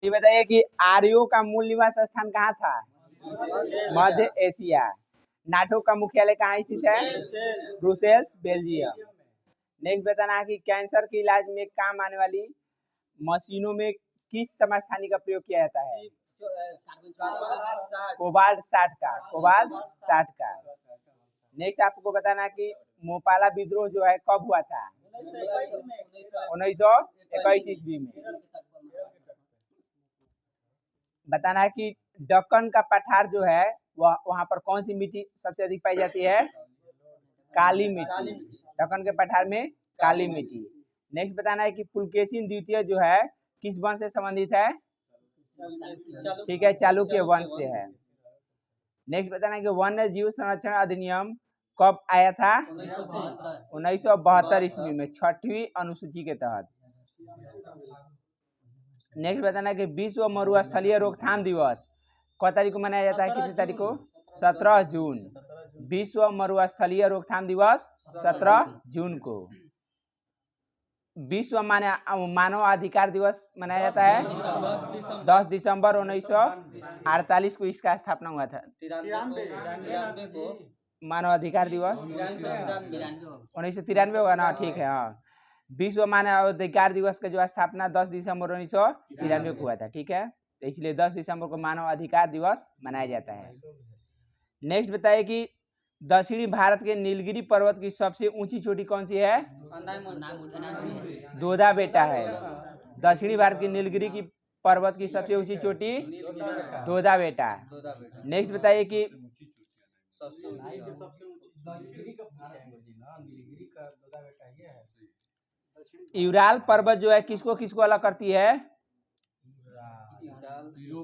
ये बताइए कि आर्यों का मूल निवास स्थान कहाँ था? मध्य एशिया। नाटो का मुख्यालय कहाँ स्थित है? Brussels, Belgium. नेक्स्ट बताना है कि कैंसर के इलाज में काम आने वाली मशीनों में किस समस्थानी का प्रयोग किया जाता है? कोबाल्ट 60 का। कोबाल्ट 60 का। नेक्स्ट आपको बताना है कि मोपाला विद्रोह जो है कब हुआ था? 1921 ईस्वी में। बताना है कि दक्कन का पठार जो है वह वहां पर कौन सी मिट्टी सबसे अधिक पाई जाती है? काली मिट्टी। दक्कन के पठार में काली मिट्टी। नेक्स्ट बताना है कि पुलकेशिन द्वितीय जो है किस वंश से संबंधित है? ठीक है, चालुक्य वंश से है। नेक्स्ट बताना है कि वन्य जीव संरक्षण अधिनियम कब आया था? 1972 ईस्वी में 6वीं अनुसूची के तहत। नेक्स्ट बताना है कि विश्व मरुस्थलीय रोकथाम दिवस क तारीख को मनाया जाता है? कितनी तारीख को? 17 जून। विश्व मरुस्थलीय रोकथाम दिवस 17 जून को। विश्व मानव अधिकार दिवस मनाया जाता है 10 दिसंबर 1948 को इसका स्थापना हुआ था। मानव अधिकार दिवस 1993 होगा ना? ठीक है, हाँ। विश्व मानव अधिकार दिवस का जो स्थापना 10 दिसंबर 1993 को हुआ था। ठीक है, तो इसलिए 10 दिसंबर को मानव अधिकार दिवस मनाया जाता है। नेक्स्ट बताइए कि दक्षिणी भारत के नीलगिरी पर्वत की सबसे ऊंची चोटी कौन सी है? दोदा बेटा है। दक्षिणी भारत की नीलगिरी की पर्वत की सबसे ऊंची चोटी दोदा बेटा। नेक्स्ट बताइए कि यूराल पर्वत जो है किसको किसको अलग करती है?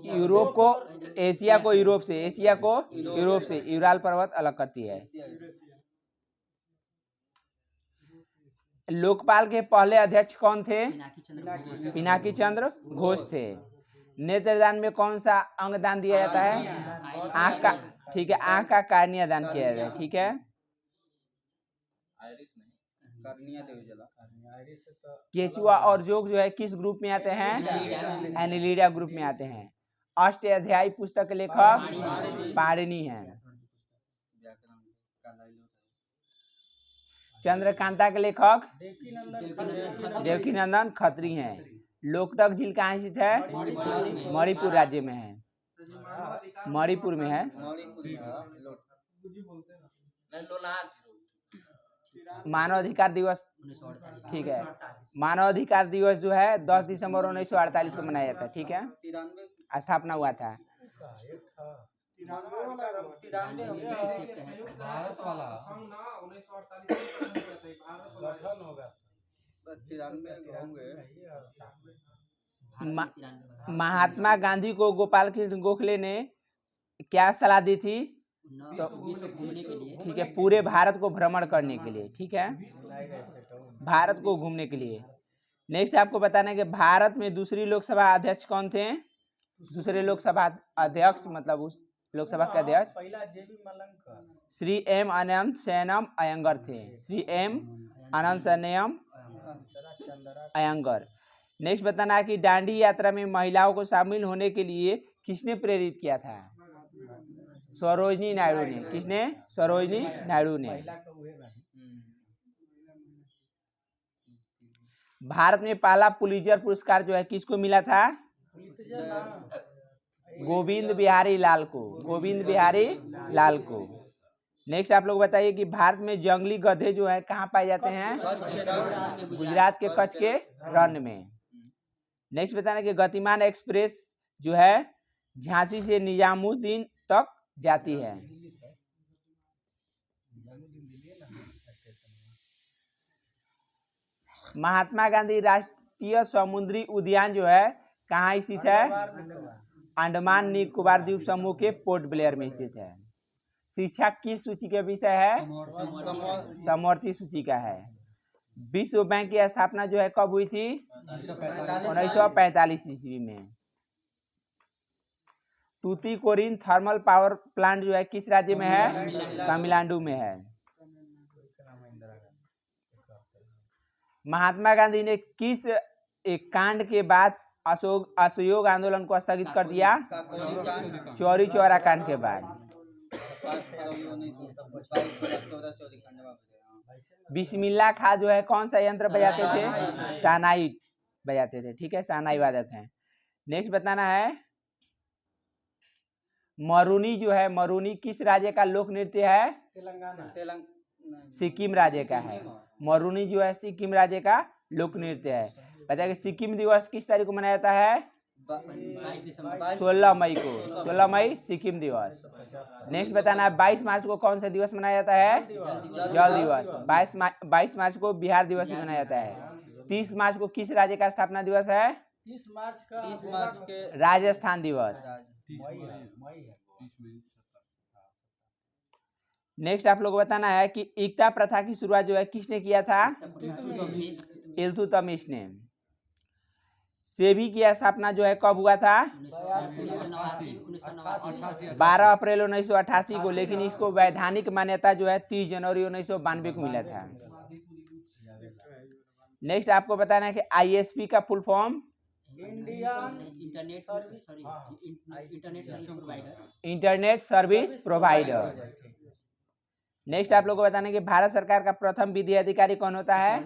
यूरोप को एशिया को यूरोप से, एशिया को यूरोप से यूराल पर्वत अलग करती है। लोकपाल के पहले अध्यक्ष कौन थे? पिनाकी चंद्र घोष थे। नेत्रदान में कौन सा अंग दान दिया जाता है? आंख का। ठीक है, आंख का कार्निया दान किया जाता है। ठीक है, केचुआ और जोग जो है किस ग्रुप में आते हैं? एनिलिडा ग्रुप में आते हैं। अष्टाध्यायी पुस्तक के लेखक पाणिनि हैं। चंद्रकांता के लेखक देवकीनंदन खत्री हैं। लोकटक झील कहाँ स्थित है? मणिपुर राज्य में है। मणिपुर में है। मानव अधिकार दिवस, ठीक है, मानव अधिकार दिवस जो है 10 दिसंबर 1948 को मनाया जाता है। ठीक है, स्थापना हुआ था। महात्मा गांधी को गोपाल कृष्ण गोखले ने क्या सलाह दी थी? तो ठीक है, पूरे भारत को भ्रमण करने के लिए। ठीक है, भारत को घूमने के लिए। नेक्स्ट आपको बताना है कि भारत में दूसरी लोकसभा अध्यक्ष कौन थे? दूसरे लोकसभा अध्यक्ष मतलब उस लोकसभा के अध्यक्ष श्री एम अनंत शयनम अयंगर थे। श्री एम अनंत शयनम अयंगर। नेक्स्ट बताना है कि दांडी यात्रा में महिलाओं को शामिल होने के लिए किसने प्रेरित किया था? सरोजिनी नायडू ने। किसने? सरोजिनी नायडू ने। भारत में पहला पुलित्जर पुरस्कार जो है किसको मिला था? गोविंद बिहारी लाल को। गोविंद बिहारी लाल को। नेक्स्ट आप लोग बताइए कि भारत में जंगली गधे जो है कहाँ पाए जाते हैं? गुजरात के कच्छ के रण में। नेक्स्ट बताना कि गतिमान एक्सप्रेस जो है झांसी से निजामुद्दीन तक जाती है। महात्मा गांधी राष्ट्रीय समुद्री उद्यान जो है कहाँ स्थित है? अंडमान निकोबार द्वीप समूह के पोर्ट ब्लेयर में स्थित है। शिक्षा किस सूची के विषय है? समवर्ती सूची का है। विश्व बैंक की स्थापना जो है कब हुई थी? 1945 ईस्वी में। टूटीकोरिन थर्मल पावर प्लांट जो है किस राज्य में है? तमिलनाडु में है। महात्मा गांधी ने किस एक कांड के बाद असहयोग आंदोलन को स्थगित कर दिया चौरी चौरा कांड के बाद। बिस्मिल्लाह खां जो है कौन सा यंत्र बजाते थे? शहनाई बजाते थे, ठीक है, शहनाई वादक हैं। नेक्स्ट बताना है मरूनी जो है, मरूनी किस राज्य का लोक नृत्य है? तेलंगाना, सिक्किम राज्य का है। मरूनी जो है सिक्किम राज्य का लोक नृत्य है। बताइए सिक्किम दिवस किस तारीख को मनाया जाता है? 16 मई को, 16 मई सिक्किम दिवस। नेक्स्ट बताना है 22 मार्च को कौन सा दिवस मनाया जाता है? जल दिवस। 22 मार्च को बिहार दिवस भी मनाया जाता है। 30 मार्च को किस राज्य का स्थापना दिवस है? 30 मार्च के राजस्थान दिवस। नेक्स्ट आप लोग को बताना है कि एकता प्रथा की शुरुआत जो है किसने किया था? इल्तुतमिश ने। सेबी की स्थापना जो है कब हुआ था? 12 अप्रैल 1988 को, लेकिन इसको वैधानिक मान्यता जो है 30 जनवरी 1992 को मिला था। नेक्स्ट आपको बताना है कि आईएसपी का full form? Internet service provider. Next आप लोग को बताना है कि भारत सरकार का प्रथम विधि अधिकारी कौन होता है?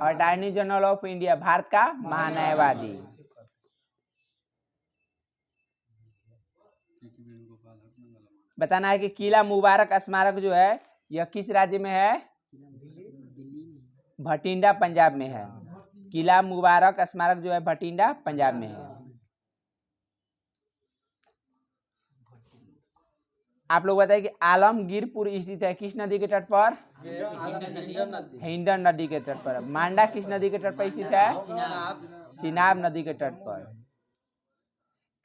Attorney general of India, Bharat का महान्यायवादी। बताना है कि किला मुबारक स्मारक जो है यह किस राज्य में है? भटिंडा पंजाब में है। किला मुबारक स्मारक जो है भटिंडा पंजाब में है। आप लोग बताइए कि आलमगीरपुर स्थित है किस नदी के तट पर? हिंडन नदी के तट पर। मांडा किस नदी के तट पर स्थित है? चिनाब नदी के तट पर।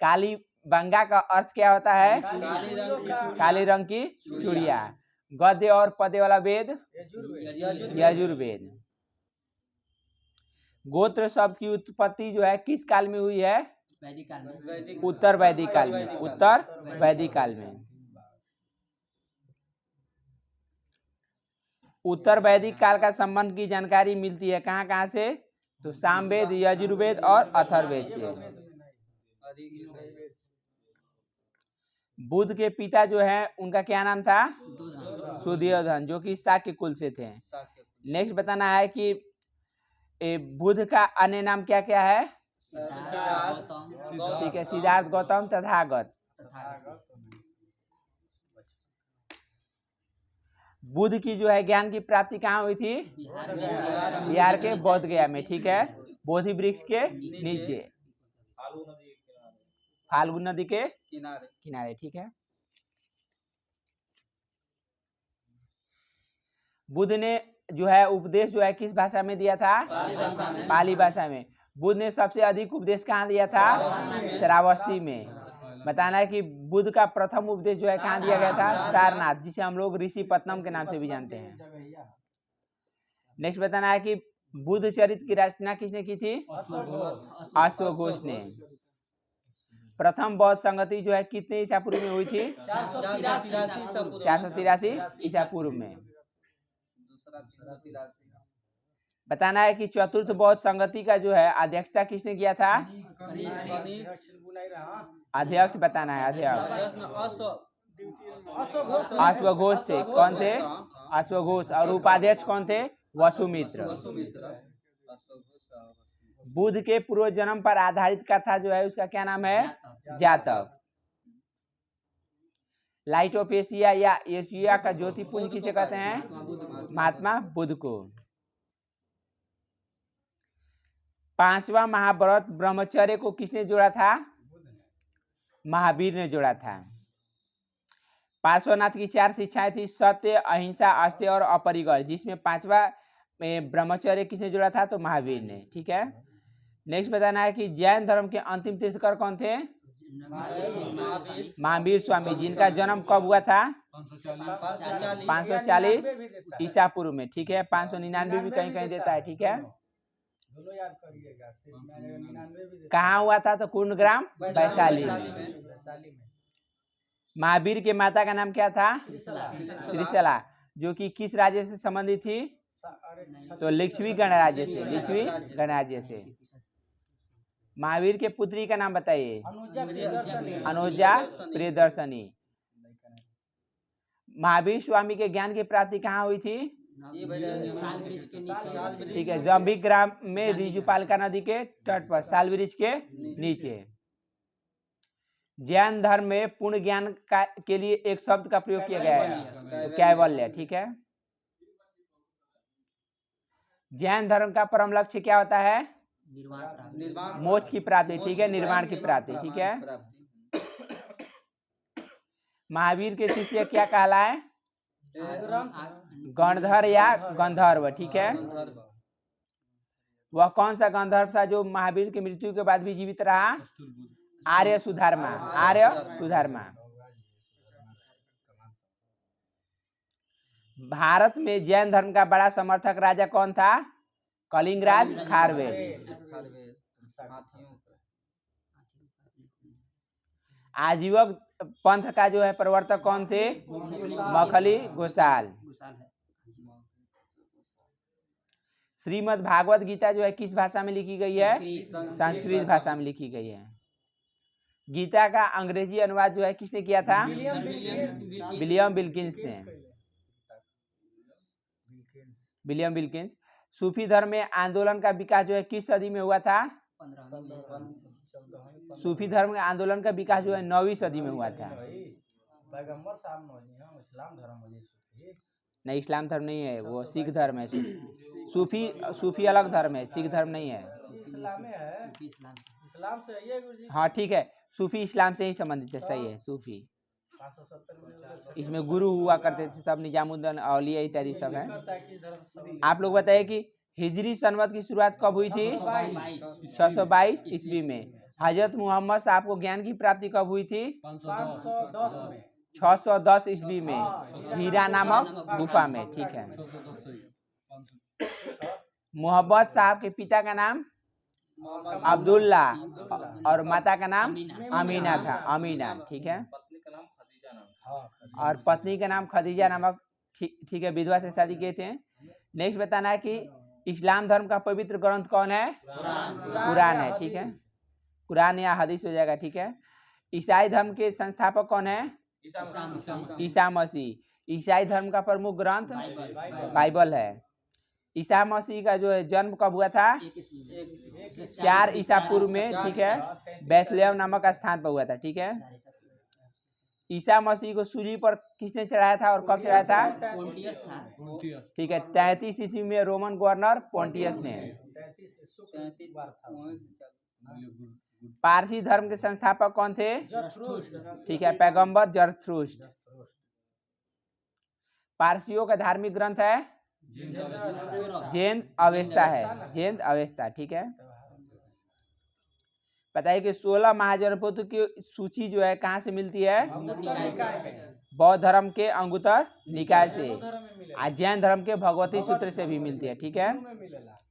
कालीबंगा का अर्थ क्या होता है? काली रंग की चूड़िया। गद्य और पद्य वाला वेद? यजुर्वेद। गोत्र शब्द की उत्पत्ति जो है किस काल में हुई है? वैदिक काल में। उत्तर वैदिक काल में। उत्तर वैदिक काल में। उत्तर वैदिक काल का संबंध की जानकारी मिलती है कहाँ कहाँ से? तो सामवेद, यजुर्वेद और अथर्ववेद से। बुद्ध के पिता जो है उनका क्या नाम था? सुयोधन, जो कि शाक्य कुल से थे। नेक्स्ट बताना है कि बुद्ध का अन्य नाम क्या क्या है? ठीक है, सिद्धार्थ, गौतम, तथागत। बुद्ध की जो है ज्ञान की प्राप्ति कहाँ हुई थी? बिहार के बोध गया में, ठीक है, बोधि वृक्ष के नीचे, फाल्गु नदी के किनारे, ठीक है। बुद्ध ने जो है उपदेश जो है किस भाषा में दिया था? पाली भाषा में। बुद्ध ने सबसे अधिक उपदेश कहाँ दिया था? श्रावस्ती में। बताना है कि बुद्ध का प्रथम उपदेश जो है कहाँ दिया गया था? सारनाथ, जिसे हम लोग ऋषि पत्तनम के नाम से भी जानते हैं। नेक्स्ट बताना है कि बुद्ध चरित्र की रचना किसने की थी? अश्वघोष ने। प्रथम बौद्ध संगति जो है कितने ईसा पूर्व में हुई थी? 483 ईसा पूर्व में। बताना है कि चतुर्थ बौद्ध संगति का जो है अध्यक्षता किसने किया था? अध्यक्ष बताना है, अध्यक्ष अश्वघोष थे। कौन थे? अश्वघोष। और उपाध्यक्ष कौन थे? वसुमित्र। बुद्ध के पूर्व जन्म पर आधारित कथा जो है उसका क्या नाम है? जातक। लाइट ऑफ एशिया या एशिया का ज्योतिपुंज किसे कहते हैं? महात्मा बुद्ध को। 5वां महाव्रत ब्रह्मचर्य को किसने जोड़ा था? महावीर ने जोड़ा था। पार्श्वनाथ की 4 शिक्षाएं थी, सत्य, अहिंसा, अस्तेय और अपरिग्रह, जिसमें 5वां ब्रह्मचर्य किसने जोड़ा था? तो महावीर ने, ठीक है। नेक्स्ट बताना है कि जैन धर्म के अंतिम तीर्थंकर कौन थे? महावीर स्वामी, जिनका जन्म कब हुआ था? 540 ईसा पूर्व में, ठीक है। 599 भी कहीं कहीं देता है, ठीक है। कहाँ हुआ था? तो कुंडग्राम, वैशाली में। महावीर के माता का नाम क्या था? त्रिशला, जो कि किस राज्य से संबंधित थी? तो लिच्छवी गणराज्य से, लिच्छवी गणराज्य से। महावीर के पुत्री का नाम बताइए। अनुजा प्रियदर्शनी। अनुजा प्रियदर्शनी। महावीर स्वामी के ज्ञान की प्राप्ति कहाँ हुई थी? सालवृक्ष के नीचे। ठीक है, जम्बी ग्राम में रिजुपालिका नदी के तट पर सालवृक्ष के नीचे। जैन धर्म में पूर्ण ज्ञान के लिए एक शब्द का प्रयोग किया गया है, तो कैवल्य। ठीक है, जैन धर्म का परम लक्ष्य क्या होता है? मोक्ष की प्राप्ति। ठीक है, निर्वाण की प्राप्ति। ठीक है, महावीर के शिष्य क्या कहलाए? गणधर या गंधर्व। ठीक है, वह कौन सा गंधर्व था जो महावीर की मृत्यु के बाद भी जीवित रहा? आर्य सुधर्मा। आर्य सुधर्मा। भारत में जैन धर्म का बड़ा समर्थक राजा कौन था? कलिंगराज खारवेल। आजीवक पंथ का जो है प्रवर्तक कौन थे? मखली गोसाल। श्रीमद् भागवत गीता जो है किस भाषा में लिखी गई है? संस्कृत भाषा में लिखी गई है। गीता का अंग्रेजी अनुवाद जो है किसने किया था? विलियम विल्किंस ने। William Wilkins. सूफी धर्म में आंदोलन का विकास जो है किस सदी में हुआ था? सूफी धर्म के आंदोलन का विकास जो है 9वीं सदी में हुआ था। नहीं, इस्लाम धर्म नहीं है, वो सिख धर्म है। सूफी अलग धर्म है, सिख धर्म नहीं है। इस्लाम से है गुरुजी। हाँ ठीक है, सूफी इस्लाम से ही संबंधित है, सही है। सूफी, इसमें गुरु हुआ करते थे सब, निजामुद्दीन औलिया इत्यादि सब है। आप लोग बताइए कि हिजरी संवत की शुरुआत कब हुई थी? 622 ईस्वी में। हजरत मोहम्मद साहब को ज्ञान की प्राप्ति कब हुई थी? 610 ईस्वी में, हीरा नामक गुफा में। ठीक है, मोहम्मद साहब के पिता का नाम अब्दुल्ला और माता का नाम अमीना था, अमीना। ठीक है, और पत्नी का नाम खदीजा नामक। ठीक है, विधवा से शादी किए थे। नेक्स्ट बताना है कि इस्लाम धर्म का पवित्र ग्रंथ कौन है? कुरान है। ठीक है, कुरान या हदीस हो जाएगा। ठीक है, ईसाई धर्म के संस्थापक कौन है? ईसा मसीह। ईसाई धर्म का प्रमुख ग्रंथ बाइबल है। ईसा मसीह का जो है जन्म कब हुआ था? 4 ईसा पूर्व में। ठीक है, बैथलेहम नामक स्थान पर हुआ था। ठीक है, ईसा मसीह को सूली पर किसने चढ़ाया था और कब चढ़ाया था? ठीक है, 33 ईस्वी में रोमन गवर्नर पोंटियस ने। पारसी धर्म के संस्थापक कौन थे? ठीक है, पैगंबर जरथुस्त्र। पारसियों का धार्मिक ग्रंथ है जैन अवेस्ता है, जैन अवेस्ता। ठीक है, बताइए कि 16 महाजनपदों की सूची जो है कहाँ से मिलती है? बौद्ध धर्म के अंगुत्तर निकाय से, और जैन धर्म के भगवती सूत्र से भी मिलती है। ठीक है,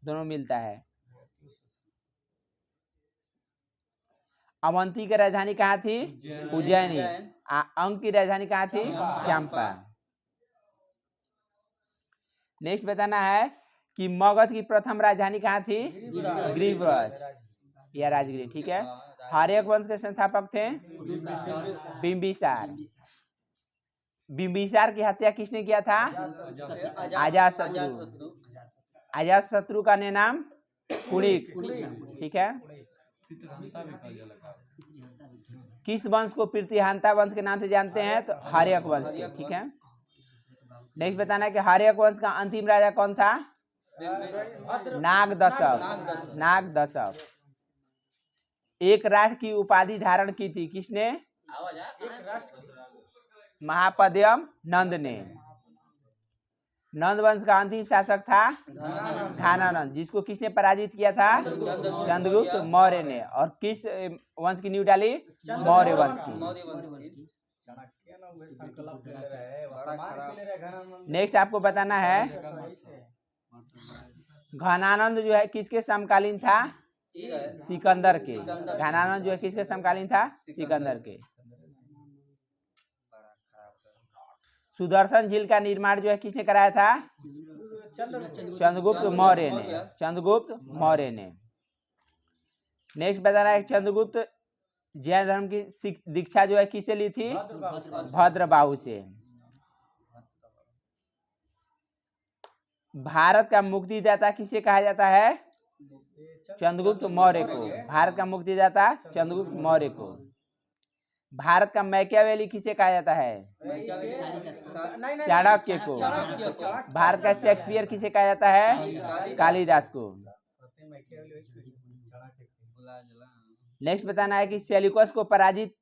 दोनों मिलता है। अवंती की राजधानी कहाँ थी? उज्जैनी। अंग की राजधानी कहाँ थी? चंपा। नेक्स्ट बताना है कि मगध की प्रथम राजधानी कहाँ थी? गिरिवृष या राजगिरी। ठीक है, हर्यक वंश के संस्थापक थे बिंबिसार। बिंबिसार की हत्या किसने किया था? अजातशत्रु। अजातशत्रु का नाम कुणिक। ठीक है, किस वंश को प्रीतिहंता वंश के नाम से जानते हैं? तो हर्यक वंश के। ठीक है, नेक्स्ट बताना है कि हर्यक वंश का अंतिम राजा कौन था? नागदशक। नागदशक। एक राष्ट्र की उपाधि धारण की थी किसने? महापद्यम नंद ने। नंद वंश का अंतिम शासक था घानानंद, जिसको किसने पराजित किया था? चंद्रगुप्त मौर्य ने। और किस वंश की नींव डाली? मौर्य वंश की। नेक्स्ट आपको बताना है घनानंद जो है किसके समकालीन था? सिकंदर के। घनानंद जो है किसके समकालीन था? सिकंदर के। सुदर्शन झील का निर्माण जो है किसने कराया था? चंद्रगुप्त मौर्य ने। चंद्रगुप्त मौर्य ने। नेक्स्ट बता रहा है चंद्रगुप्त जैन धर्म की दीक्षा जो है किससे ली थी? भद्रबाहु से। भारत का मुक्तिदाता किसे कहा जाता है? चंद्रगुप्त मौर्य को। भारत का मुक्तिदाता चंद्रगुप्त मौर्य को। भारत का मैकियावेली किसे कहा जाता है? चाणक्य को। भारत का शेक्सपियर किसे कहा जाता है? कालिदास को। नेक्स्ट बताना है कि सेल्यूकस को पराजित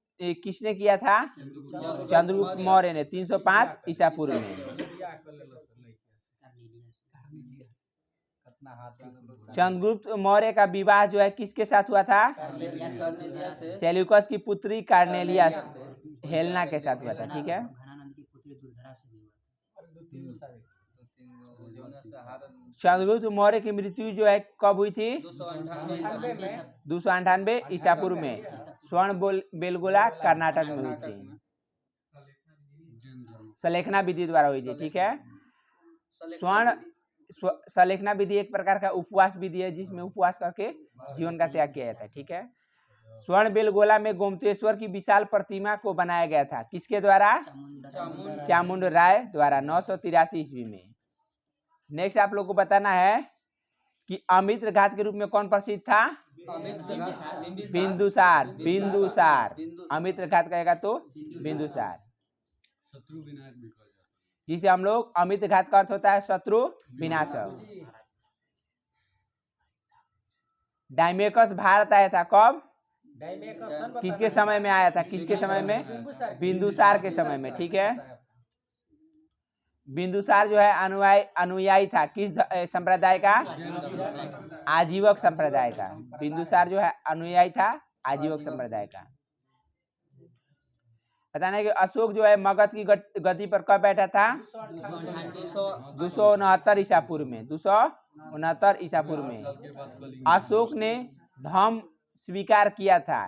किसने किया था? चंद्रगुप्त मौर्य ने 305 ईसा पूर्व में। चंद्रगुप्त मौर्य का विवाह जो है किसके साथ हुआ था? सेल्यूकस की पुत्री कार्नेलियस हेलेना के साथ हुआ था। ठीक है। चंद्रगुप्त मौर्य की मृत्यु जो है कब हुई थी? 298 ईसा पूर्व में स्वर्ण बेलगोला कर्नाटक में हुई थी। सलेखना विधि द्वारा हुई थी। ठीक है। सलेखना विधि एक प्रकार का उपवास विधि है जिसमें उपवास करके जीवन का त्याग किया जाता है। ठीक है। स्वर्ण बेलगोला में गोमतेश्वर की विशाल प्रतिमा को बनाया गया था। किसके द्वारा? चामुंड राय द्वारा 983 ईस्वी में। नेक्स्ट आप लोग को बताना है कि अमित्र घात के रूप में कौन प्रसिद्ध था? बिंदुसार। बिंदुसार अमित्र घात कहेगा तो बिंदुसार, जिसे हम लोग अमित्र घात का अर्थ होता है शत्रु विनाशक। डायमेकस भारत आया था कब? किसके समय में आया था? किसके समय में? बिंदुसार के समय में। ठीक है। बिंदुसार जो है अनुयायी था किस संप्रदाय का? आजीवक संप्रदाय का। बिंदुसार जो है अनुयायी था आजीवक संप्रदाय का। बताना है कि अशोक जो है मगध की गद्दी पर कब बैठा था? 269 ईसा पूर्व में। 269 ईसा पूर्व में अशोक ने धम्म स्वीकार किया था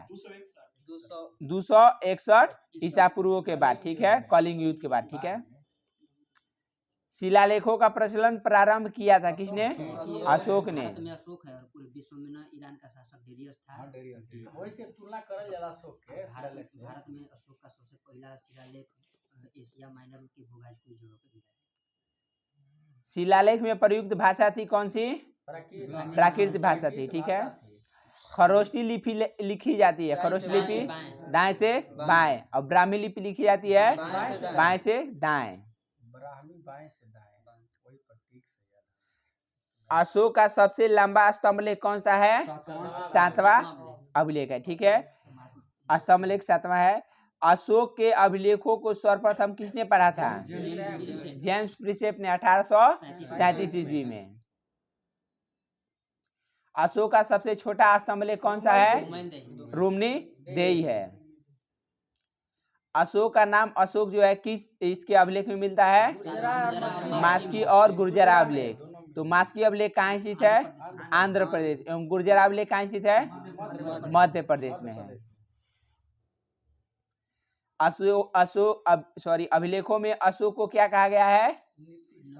261 ईसा पूर्व के बाद। ठीक है। कलिंग युद्ध के बाद। ठीक है। शिलालेखों का प्रचलन प्रारंभ किया था किसने? अशोक ने। अशोक है और पूरे विश्व में ना ईरान का शासक डेरियस था। भारत में अशोक का सबसे पहला शिलालेख एशिया माइनर के भूभाग की जगह पर मिला है। शिलालेख में प्रयुक्त भाषा थी कौन सी? प्राकृत भाषा थी। ठीक है। खरोष्टी लिपि लिखी जाती है। खरोष्टी लिपि दाएं से बाएं और ब्राह्मी लिपि लिखी जाती है बाएं से दाएं। अशोक का सबसे लंबा स्तंभ लेख कौन सा है? 7वां अभिलेख है। ठीक है। स्तंभ लेख 7वां है। अशोक के अभिलेखों को सर्वप्रथम किसने पढ़ा था? जेम्स प्रिसेप ने 1837 ईस्वी में। अशोक का सबसे छोटा स्तंभ लेख कौन सा है? रोमनी देई है। अशोक का नाम अशोक जो है किस इसके अभिलेख में मिलता है? मास्की और गुर्जरा अभिलेख। तो मास्की अभिलेख कहाँ स्थित है? आंध्र प्रदेश। एवं गुर्जरा अभिलेख कहाँ स्थित है? मध्य प्रदेश में है। अभिलेखों में अशोक को क्या कहा गया है?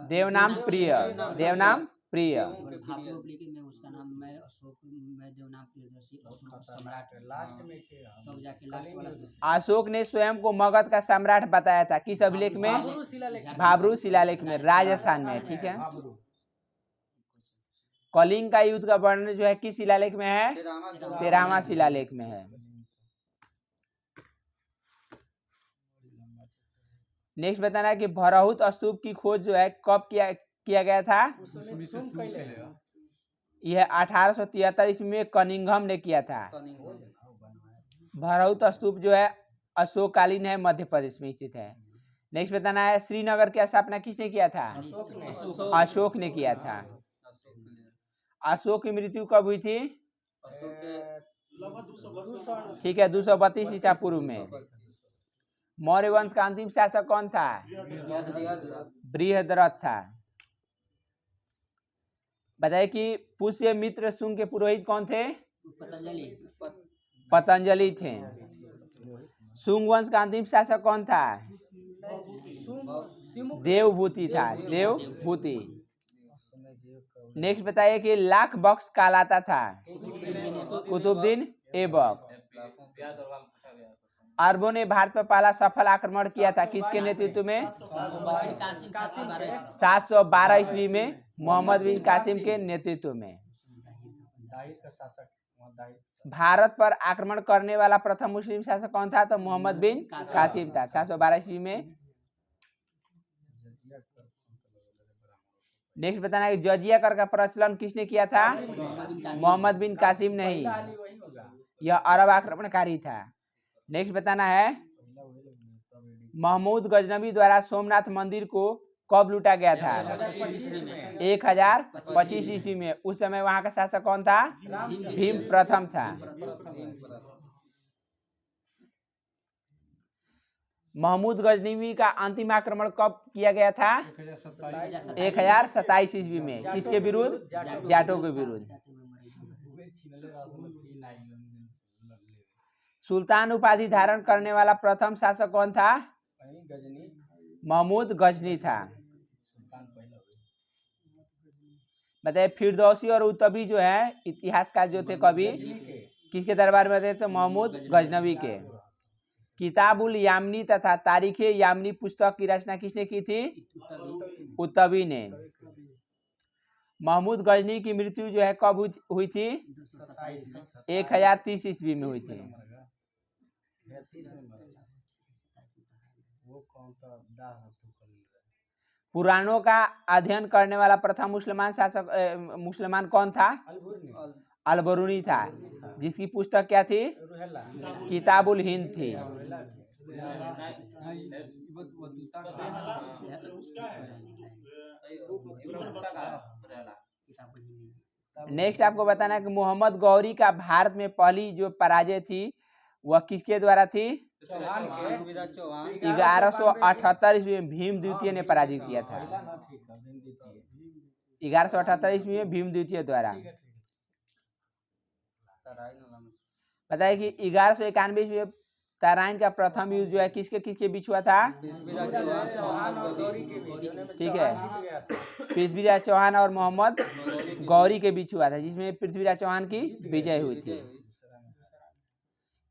देवनाम प्रिय। देवनाम प्रिय। उसका नाम मैं अशोक मैं देवनाम प्रियदर्शी अशोक सम्राट लास्ट में तब जाके लास्ट वाला। अशोक ने स्वयं को मगध का सम्राट बताया था किस अभिलेख में? भाब्रू शिलालेख में राजस्थान में। ठीक है। कलिंग का युद्ध का वर्णन जो है किस शिलालेख में है? 13वां शिलालेख में है। नेक्स्ट बताना है कि भरहुत स्तूप की खोज जो है कब किया गया था? यह 1873 ईस्वी में कनिंघम ने किया था। भरहुत स्तूप जो है अशोककालीन है, मध्य प्रदेश में स्थित है। नेक्स्ट बताना है श्रीनगर की स्थापना किसने किया था? अशोक ने किया था। अशोक की मृत्यु कब हुई थी? ठीक है 232 ईसा पूर्व में। मौर्य वंश का अंतिम शासक कौन था? बृहद्रथ था। बताइए कि पुष्यमित्र शुंग के पुरोहित कौन थे? पतंजलि थे। शुंग वंश का अंतिम शासक कौन था? देवभूति था। देवभूति। नेक्स्ट बताइए कि लाख बख्श कहलाता था कुतुबुद्दीन ऐबक। अरबों ने भारत पर पहला सफल आक्रमण किया था किसके नेतृत्व में? 712 ईस्वी में मोहम्मद बिन कासिम के नेतृत्व में। भारत पर आक्रमण करने वाला प्रथम मुस्लिम शासक कौन था? तो मोहम्मद बिन कासिम था 712 ईस्वी में। नेक्स्ट बताना है जजिया कर का प्रचलन किसने किया था? मोहम्मद बिन कासिम नहीं, यह अरब आक्रमणकारी था। नेक्स्ट बताना है महमूद गजनवी द्वारा सोमनाथ मंदिर को कब लूटा गया था? 1025 ईस्वी में। उस समय वहां का शासक कौन था? भीम प्रथम था। महमूद गजनवी का अंतिम आक्रमण कब किया गया था? 1027 ईस्वी में। किसके विरुद्ध? जाटों के विरुद्ध। सुल्तान उपाधि धारण करने वाला प्रथम शासक कौन था? महमूद गजनी था। बताइए फिरदौसी और उत्तबी जो है इतिहासकार जो थे कवि, किसके दरबार में थे? तो महमूद गजनवी के। किताबुल यामनी तथा तारीख यामनी पुस्तक की रचना किसने की थी? उत्तबी ने। महमूद गजनी की मृत्यु जो है कब हुई थी? 1030 ईस्वी में हुई थी। पुराणों का अध्ययन करने वाला प्रथम मुसलमान शासक मुसलमान कौन था? अलबरूनी था, जिसकी पुस्तक क्या थी? किताबुल हिंद थी। नेक्स्ट आपको बताना है कि मोहम्मद गौरी का भारत में पहली जो पराजय थी वह किसके द्वारा थी? 1178 ईस्वी में भीम द्वितीय ने पराजित किया था। 1178 ईस्वी में भीम द्वितीय द्वारा। बताइए कि 1191 ईस्वी में तराइन का प्रथम युद्ध जो है किसके किसके बीच हुआ था? ठीक है, पृथ्वीराज चौहान और मोहम्मद गौरी के बीच हुआ था, जिसमें पृथ्वीराज चौहान की विजय हुई थी।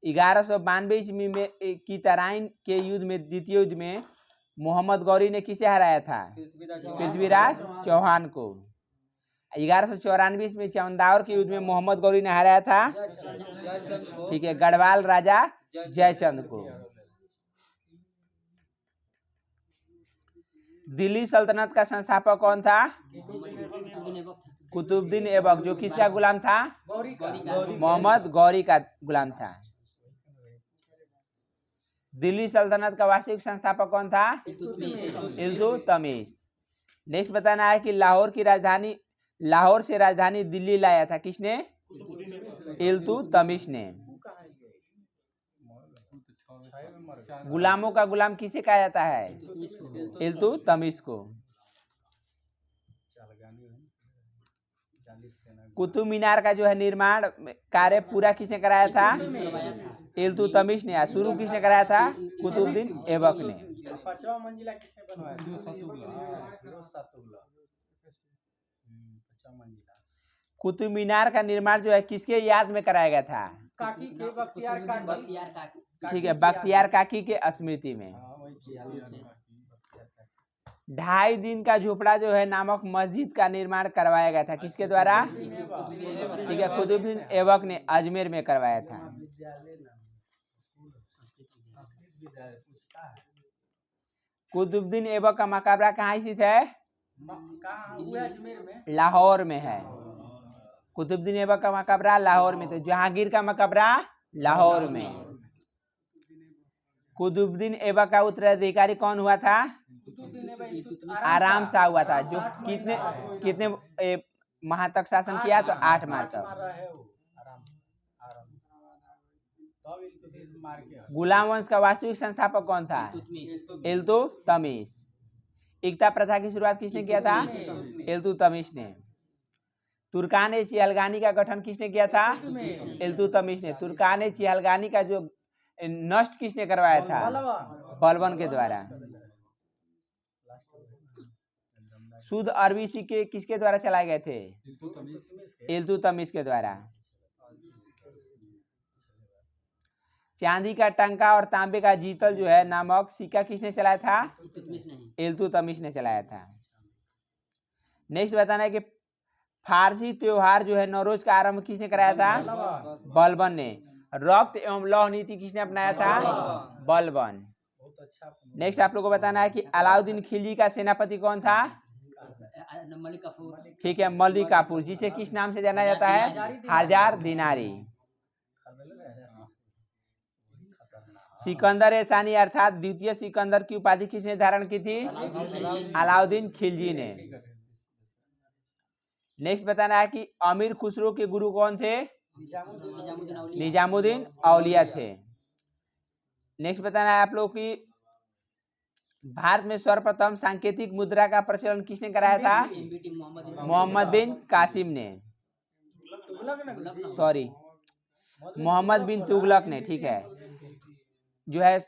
1192 ईस्वी में की तराइन के युद्ध में, द्वितीय युद्ध में मोहम्मद गौरी ने किसे हराया था? पृथ्वीराज चौहान को। 1194 में चंदावर के युद्ध में मोहम्मद गौरी ने हराया था, ठीक है, गढ़वाल राजा जयचंद को। दिल्ली सल्तनत का संस्थापक कौन था? कुतुबुद्दीन ऐबक, जो किसका गुलाम था? मोहम्मद गौरी का गुलाम था। दिल्ली सल्तनत का वास्तविक संस्थापक कौन था? इल्तुतमिश। नेक्स्ट बताना है कि लाहौर से राजधानी दिल्ली लाया था किसने? इल्तुतमिश ने। गुलामों का गुलाम किसे कहा जाता है? इल्तुतमिश को। कुतुब मीनार का जो है निर्माण कार्य पूरा किसने कराया था? इल्तुतमिश ने। शुरू किसने कराया था? कुतुबुद्दीन ऐबक ने। 5वां मंजिला किसने बनवाया? कुतुब मीनार का निर्माण जो है किसके याद में कराया गया था? काकी के, बख्तियार काकी। ठीक है, बख्तियार काकी के स्मृति में। 2.5 दिन का झोपड़ा जो है नामक मस्जिद का निर्माण करवाया गया था किसके द्वारा? ठीक है, कुतुबुद्दीन ऐबक ने अजमेर में करवाया था। कुतुबुद्दीन ऐबक का मकबरा कहाँ स्थित है? लाहौर में है। कुतुबुद्दीन ऐबक का मकबरा लाहौर में। तो जहांगीर का मकबरा लाहौर में। कुतुबुद्दीन ऐबक का उत्तराधिकारी कौन हुआ था? आराम शाह हुआ था, जो कितने माह तक शासन किया? तो 8 माह तक। गुलाम वंश का वास्तविक संस्थापक कौन था? इल्तुतमिश। इक्ता प्रथा की शुरुआत किसने किया था? इल्तुतमिश ने। तुर्कान चिहलगानी का गठन किसने किया था? इल्तुतमिश ने। तुर्कान चिहलगानी का जो नष्ट किसने करवाया था? बलबन के द्वारा। शुद्ध अरबी सिक्के किसके द्वारा चलाए गए थे? इल्तुतमिश के द्वारा। चांदी का टंका और तांबे का जीतल जो है नामक सिक्का किसने चलाया था? इल्तुतमिश ने चलाया था। नेक्स्ट बताना है कि फारसी त्योहार जो है नौरोज का आरंभ किसने कराया था? बलबन ने। रक्त एवं लौह नीति किसने अपनाया था? बलबन। बहुत अच्छा। नेक्स्ट आप लोग को बताना है कि अलाउद्दीन खिलजी का सेनापति कौन था? मलिक काफूर। ठीक है, मलिक काफूर, जिसे किस नाम से जाना जाता है? हजार दिनारी। सिकंदर एसानी अर्थात द्वितीय सिकंदर की उपाधि किसने धारण की थी? अलाउद्दीन खिलजी ने। नेक्स्ट बताना है कि अमीर खुसरो के गुरु कौन थे? निजामुद्दीन औलिया थे। नेक्स्ट बताना है आप लोग की भारत में सर्वप्रथम सांकेतिक मुद्रा का प्रचलन किसने कराया था? मोहम्मद बिन कासिम ने। सॉरी, मोहम्मद बिन तुगलक ने। ठीक है, जो है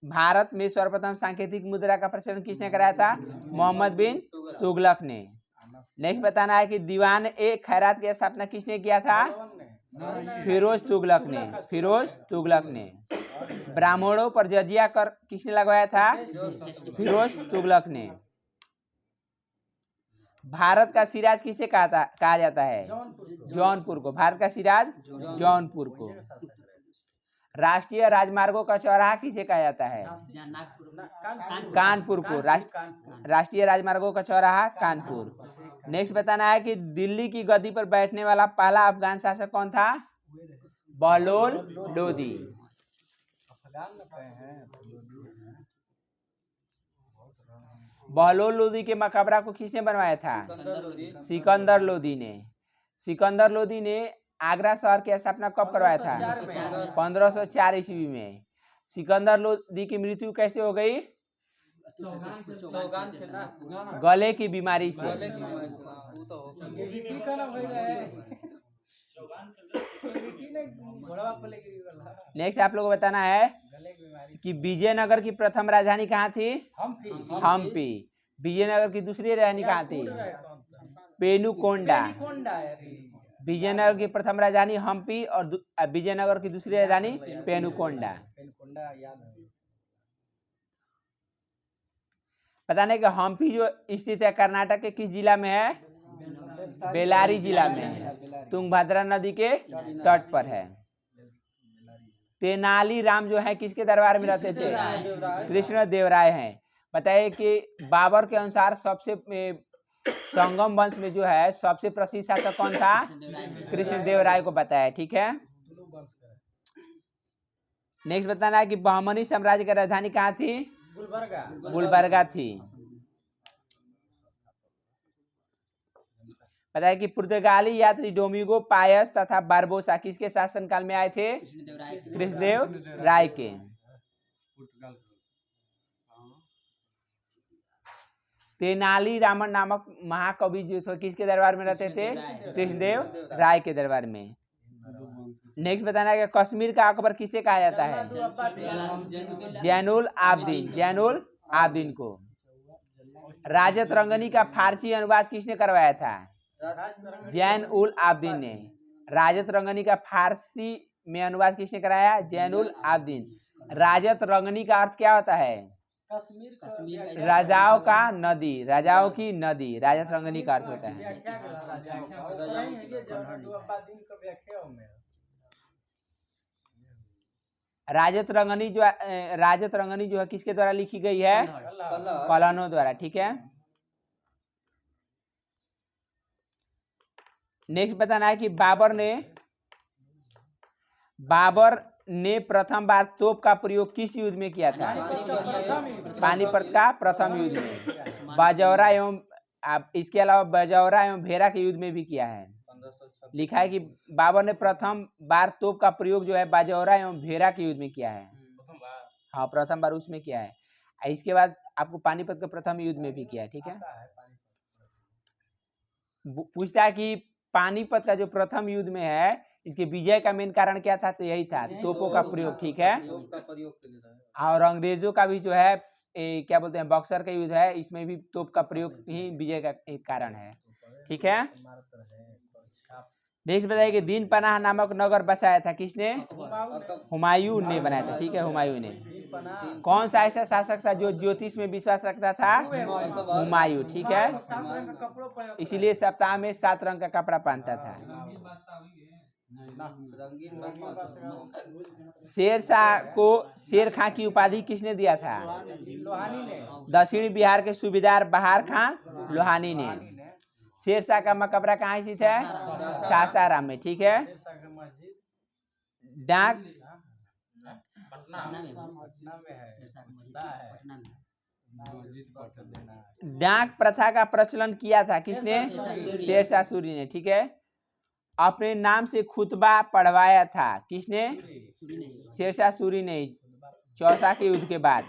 भारत में सर्वप्रथम सांकेतिक मुद्रा का प्रचलन किसने कराया था? मोहम्मद बिन तुगलक ने। नेक्स्ट बताना है कि दीवान ए खैरात की स्थापना किसने किया था? फिरोज तुगलक ने। फिरोज तुगलक ने। ब्राह्मणों पर जजिया कर किसने लगवाया था? फिरोज तुगलक ने। भारत का सिराज किसे कहा जाता है? जौनपुर को। भारत का सिराज जौनपुर को। राष्ट्रीय राजमार्गों का चौराहा किसे कहा जाता है? कानपुर को। राष्ट्रीय राजमार्गों का चौराहा कानपुर। नेक्स्ट बताना है कि दिल्ली की गद्दी पर बैठने वाला पहला अफगान शासक कौन था? बहलोल लोदी। बहलोल लोदी के मकबरा को किसने बनवाया था? सिकंदर लोदी ने। सिकंदर लोदी ने आगरा शहर की स्थापना कब करवाया था? 1504 ईस्वी में। सिकंदर लोदी की मृत्यु कैसे हो गई? गले की बीमारी से। नेक्स्ट आप लोगों को बताना है कि विजयनगर की प्रथम राजधानी कहाँ थी? हम्पी। विजयनगर की दूसरी राजधानी कहाँ थी? पेनुकोंडा। विजयनगर की प्रथम राजधानी हम्पी और विजयनगर की दूसरी राजधानी पेनुकोंडा। बताने कि हम्पी जो स्थित है कर्नाटक के किस जिला में है? बेलारी जिला में है। तुंगभद्रा नदी के तट पर है। तेनाली राम जो है किसके दरबार में रहते थे? कृष्ण देव राय हैं। बताइए कि बाबर के अनुसार सबसे संगम वंश में जो है सबसे प्रसिद्ध शासक कौन था? कृष्ण देव राय को बताया। ठीक है, नेक्स्ट बताना है कि बहमनी साम्राज्य की राजधानी कहाँ थी? गुलबर्गा थी। बताया कि पुर्तगाली यात्री डोमिगो पायस तथा बारबोसा किसके शासनकाल में आए थे? कृष्णदेव राय के। तेनाली रामन नामक महाकवि जो थे किसके दरबार में रहते थे? कृष्णदेव राय के दरबार में। नेक्स्ट बताना है कि कश्मीर का अकबर किसे कहा जाता है? जैनुल आबदीन। जैनुल आबदीन को। राजत रंगनी का फारसी अनुवाद किसने करवाया था? जैन उल आबदीन ने। राजत रंगनी का फारसी में अनुवाद किसने कराया? जैनुल आबदीन। राजत रंगनी का अर्थ क्या होता है? राजाओं का नदी। राजाओं की नदी राजत रंगनी का अर्थ होता है। राजत रंगनी जो है किसके द्वारा लिखी गई है? कलहनों द्वारा। ठीक है, नेक्स्ट बताना है कि बाबर ने प्रथम बार तोप का प्रयोग किस युद्ध में किया था? पानीपत का प्रथम युद्ध में। बाजौरा एवं इसके अलावा बाजौरा एवं भेरा के युद्ध में भी किया है। लिखा है कि बाबर ने प्रथम बार तोप का प्रयोग जो है बाजौरा एवं भेरा के युद्ध में किया है। हाँ, प्रथम बार उसमें किया है। इसके बाद आपको पानीपत के प्रथम युद्ध में भी किया है। ठीक है, पूछता है कि पानीपत का जो प्रथम युद्ध में है इसके विजय का मेन कारण क्या था? तो यही था, तोपों का प्रयोग। ठीक है, और अंग्रेजों का भी जो है क्या बोलते हैं बक्सर का युद्ध है, इसमें भी तोप का प्रयोग ही विजय का एक कारण है। ठीक है। नेक्स्ट बताइए कि दीन पनाह नामक नगर बसाया था किसने? हुमायूं ने बनाया था। ठीक है, हुमायूं ने। कौन सा ऐसा शासक था जो ज्योतिष में विश्वास रखता था? हुमायूं। ठीक है, इसीलिए सप्ताह में 7 रंग का कपड़ा पहनता था। शेरशाह को शेर खां की उपाधि किसने दिया था? दक्षिण बिहार के सूबेदार बहार खां लोहानी ने। शेरशाह का मकबरा कहाँ स्थित है? सासाराम में। ठीक है। डाक डाक प्रथा का प्रचलन किया था किसने? शेरशाह सूरी ने। ठीक है। अपने नाम से खुतबा पढ़वाया था किसने? शेरशाह सूरी ने, चौसा के युद्ध के बाद।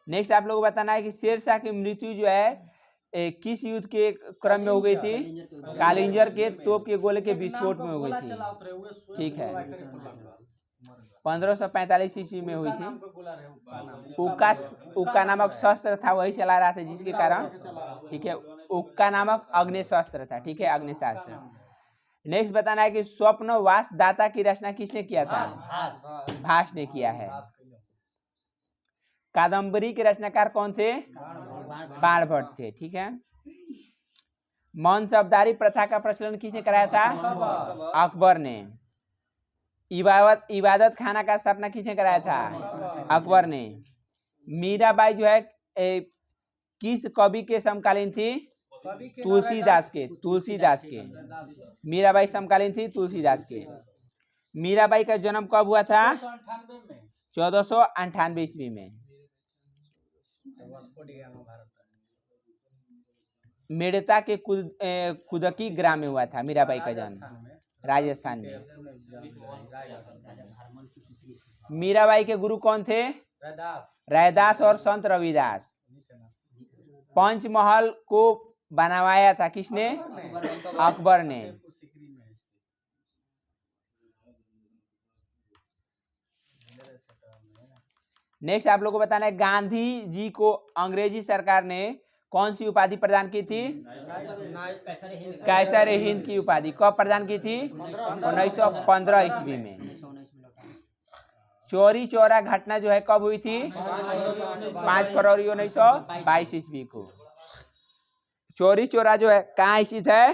नेक्स्ट आप लोगों को बताना है कि शेरशाह की मृत्यु जो है किस युद्ध के क्रम में हो गई थी? कालिंजर के तोप के गोले के विस्फोट में हो गई थी। ठीक है, 1545 ईस्वी में हुई थी। उक्का नामक शस्त्र था, वही चला रहा था जिसके कारण। ठीक है, उक्का नामक अग्नि शस्त्र था। ठीक है, अग्नि शास्त्र। नेक्स्ट बताना है कि स्वप्नवास दाता की रचना किसने किया था? भास ने किया है। कादम्बरी के रचनाकार कौन थे? बाणभट्ट थे। ठीक है। मनसबदारी प्रथा का प्रचलन किसने कराया था? अकबर ने। इबादत खाना का स्थापना किसने कराया था? अकबर ने। मीराबाई जो है किस कवि के समकालीन थी? तुलसीदास के। मीराबाई समकालीन थी तुलसीदास के। मीराबाई का जन्म कब हुआ था? 1498 ईस्वी में। मेड़ता के कुदकी ग्राम में हुआ था मीराबाई का जन्म, राजस्थान में। मीराबाई के गुरु कौन थे? रैदास और संत रविदास। पंचमहल को बनवाया था किसने? अकबर ने। नेक्स्ट आप लोगों को बताना है गांधी जी को अंग्रेजी सरकार ने कौन सी उपाधि प्रदान की थी? कैसर हिंद की उपाधि कब प्रदान की थी? 1915 ईस्वी में। चोरी चौरा घटना जो है कब हुई थी? 5 फरवरी 1922 ईस्वी को। चोरी चौरा जो है कहाँ स्थित है?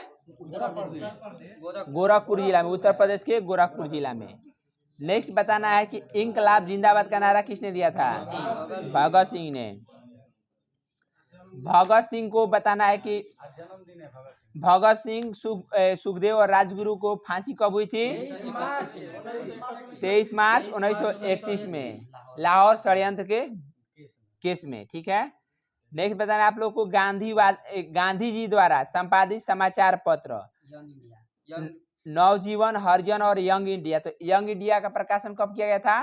गोरखपुर जिला में, उत्तर प्रदेश के गोरखपुर जिला में। नेक्स्ट बताना है कि इंकलाब जिंदाबाद का नारा किसने दिया था? भगत सिंह ने। भगत सिंह को बताना है कि भगत सिंह सुखदेव और राजगुरु को फांसी कब हुई थी? 23 मार्च 1931 में, लाहौर षड्यंत्र के केस में। ठीक है। नेक्स्ट बताना है आप लोग को गांधी जी द्वारा संपादित समाचार पत्र नवजीवन, हरिजन और यंग इंडिया। तो यंग इंडिया का प्रकाशन कब किया गया था?